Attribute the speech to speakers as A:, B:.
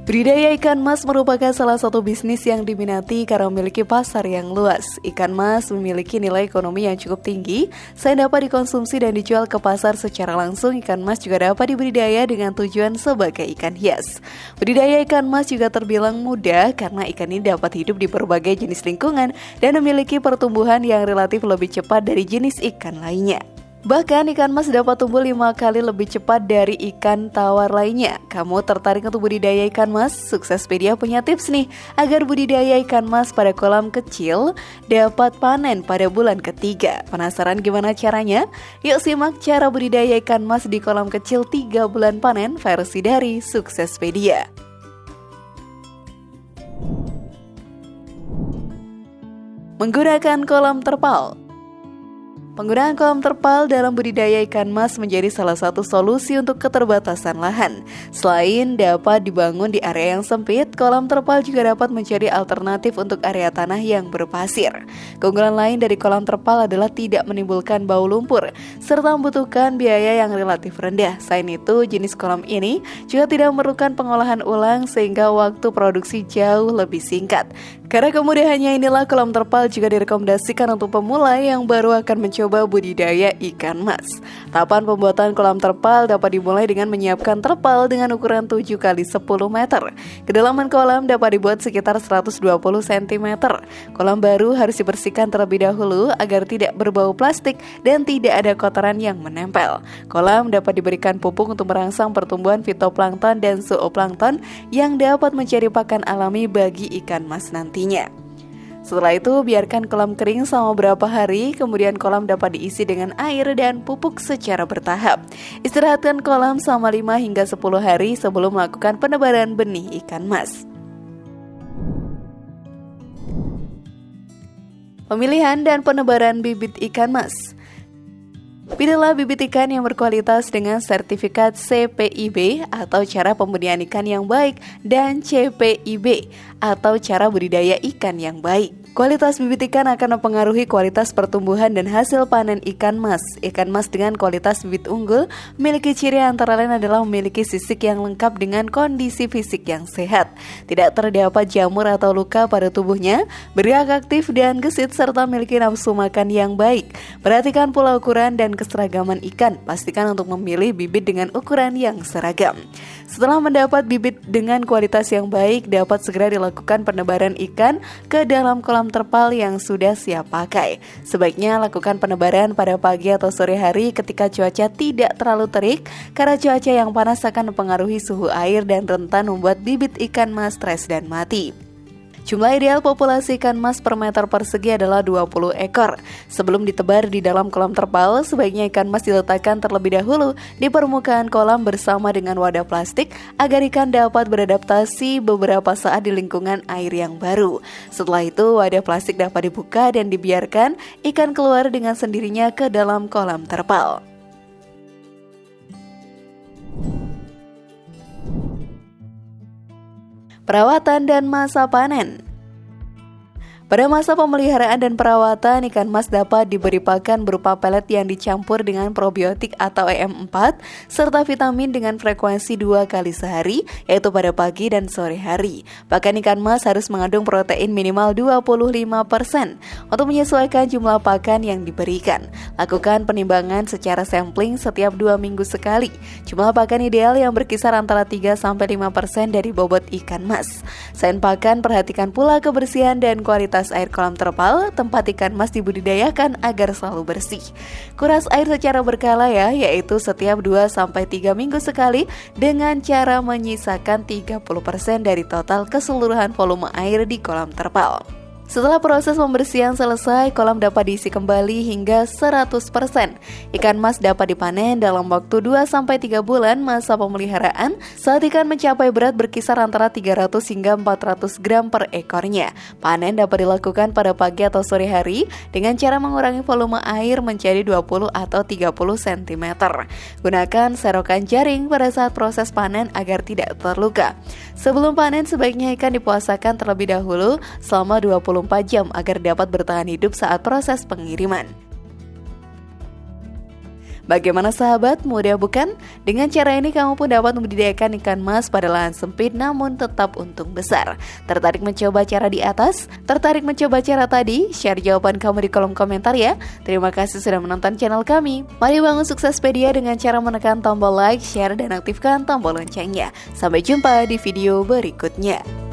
A: Budidaya ikan mas merupakan salah satu bisnis yang diminati karena memiliki pasar yang luas. Ikan mas memiliki nilai ekonomi yang cukup tinggi, selain dapat dikonsumsi dan dijual ke pasar secara langsung, ikan mas juga dapat dibudidaya dengan tujuan sebagai ikan hias. Budidaya ikan mas juga terbilang mudah karena ikan ini dapat hidup di berbagai jenis lingkungan dan memiliki pertumbuhan yang relatif lebih cepat dari jenis ikan lainnya. Bahkan ikan mas dapat tumbuh 5 kali lebih cepat dari ikan tawar lainnya. Kamu tertarik untuk budidaya ikan mas? Suksespedia punya tips nih agar budidaya ikan mas pada kolam kecil dapat panen pada bulan ketiga. Penasaran gimana caranya? Yuk simak cara budidaya ikan mas di kolam kecil 3 bulan panen versi dari Suksespedia. Menggunakan kolam terpal. Penggunaan kolam terpal dalam budidaya ikan mas menjadi salah satu solusi untuk keterbatasan lahan. Selain dapat dibangun di area yang sempit, kolam terpal juga dapat menjadi alternatif untuk area tanah yang berpasir. Keunggulan lain dari kolam terpal adalah tidak menimbulkan bau lumpur, serta membutuhkan biaya yang relatif rendah. Selain itu, jenis kolam ini juga tidak memerlukan pengolahan ulang sehingga waktu produksi jauh lebih singkat. Karena kemudahannya inilah kolam terpal juga direkomendasikan untuk pemula yang baru akan mencoba budidaya ikan mas. Tahapan pembuatan kolam terpal dapat dimulai dengan menyiapkan terpal dengan ukuran 7 x 10 meter. Kedalaman kolam dapat dibuat sekitar 120 cm. Kolam baru harus dibersihkan terlebih dahulu agar tidak berbau plastik dan tidak ada kotoran yang menempel. Kolam dapat diberikan pupuk untuk merangsang pertumbuhan fitoplankton dan zooplankton yang dapat mencari pakan alami bagi ikan mas nantinya. Setelah itu, biarkan kolam kering selama beberapa hari, kemudian kolam dapat diisi dengan air dan pupuk secara bertahap. Istirahatkan kolam selama 5 hingga 10 hari sebelum melakukan penebaran benih ikan mas. Pemilihan dan penebaran bibit ikan mas. Pilihlah bibit ikan yang berkualitas dengan sertifikat CPIB atau cara pembudidayaan ikan yang baik dan CPIB atau cara budidaya ikan yang baik. Kualitas bibit ikan akan mempengaruhi kualitas pertumbuhan dan hasil panen ikan mas. Ikan mas dengan kualitas bibit unggul memiliki ciri antara lain adalah memiliki sisik yang lengkap dengan kondisi fisik yang sehat, tidak terdapat jamur atau luka pada tubuhnya, bergerak aktif dan gesit, serta memiliki nafsu makan yang baik. Perhatikan pula ukuran dan keseragaman ikan. Pastikan untuk memilih bibit dengan ukuran yang seragam. Setelah mendapat bibit dengan kualitas yang baik, dapat segera dilakukan penebaran ikan ke dalam kolam terpal yang sudah siap pakai. Sebaiknya lakukan penebaran pada pagi atau sore hari ketika cuaca tidak terlalu terik, karena cuaca yang panas akan mempengaruhi suhu air dan rentan membuat bibit ikan mas stres dan mati. Jumlah ideal populasi ikan mas per meter persegi adalah 20 ekor. Sebelum ditebar di dalam kolam terpal, sebaiknya ikan mas diletakkan terlebih dahulu di permukaan kolam bersama dengan wadah plastik agar ikan dapat beradaptasi beberapa saat di lingkungan air yang baru. Setelah itu, wadah plastik dapat dibuka dan dibiarkan ikan keluar dengan sendirinya ke dalam kolam terpal. Perawatan dan masa panen. Pada masa pemeliharaan dan perawatan, ikan mas dapat diberi pakan berupa pelet yang dicampur dengan probiotik atau EM4 serta vitamin dengan frekuensi 2 kali sehari, yaitu pada pagi dan sore hari. Pakan ikan mas harus mengandung protein minimal 25% untuk menyesuaikan jumlah pakan yang diberikan. Lakukan penimbangan secara sampling setiap 2 minggu sekali. Jumlah pakan ideal yang berkisar antara 3-5% dari bobot ikan mas. Selain pakan, perhatikan pula kebersihan dan kualitas air kolam terpal tempat ikan mas dibudidayakan agar selalu bersih. Kuras air secara berkala ya, yaitu setiap 2-3 minggu sekali dengan cara menyisakan 30% dari total keseluruhan volume air di kolam terpal. Setelah proses pembersihan selesai, kolam dapat diisi kembali hingga 100%. Ikan mas dapat dipanen dalam waktu 2-3 bulan masa pemeliharaan saat ikan mencapai berat berkisar antara 300 hingga 400 gram per ekornya. Panen dapat dilakukan pada pagi atau sore hari dengan cara mengurangi volume air menjadi 20 atau 30 cm. Gunakan serokan jaring pada saat proses panen agar tidak terluka. Sebelum panen, sebaiknya ikan dipuasakan terlebih dahulu selama 24 jam agar dapat bertahan hidup saat proses pengiriman. Bagaimana sahabat, mudah bukan? Dengan cara ini kamu pun dapat membudidayakan ikan mas pada lahan sempit namun tetap untung besar. Tertarik mencoba cara di atas? Tertarik mencoba cara tadi? Share jawaban kamu di kolom komentar ya. Terima kasih sudah menonton channel kami. Mari bangun Suksespedia dengan cara menekan tombol like, share, dan aktifkan tombol loncengnya. Sampai jumpa di video berikutnya.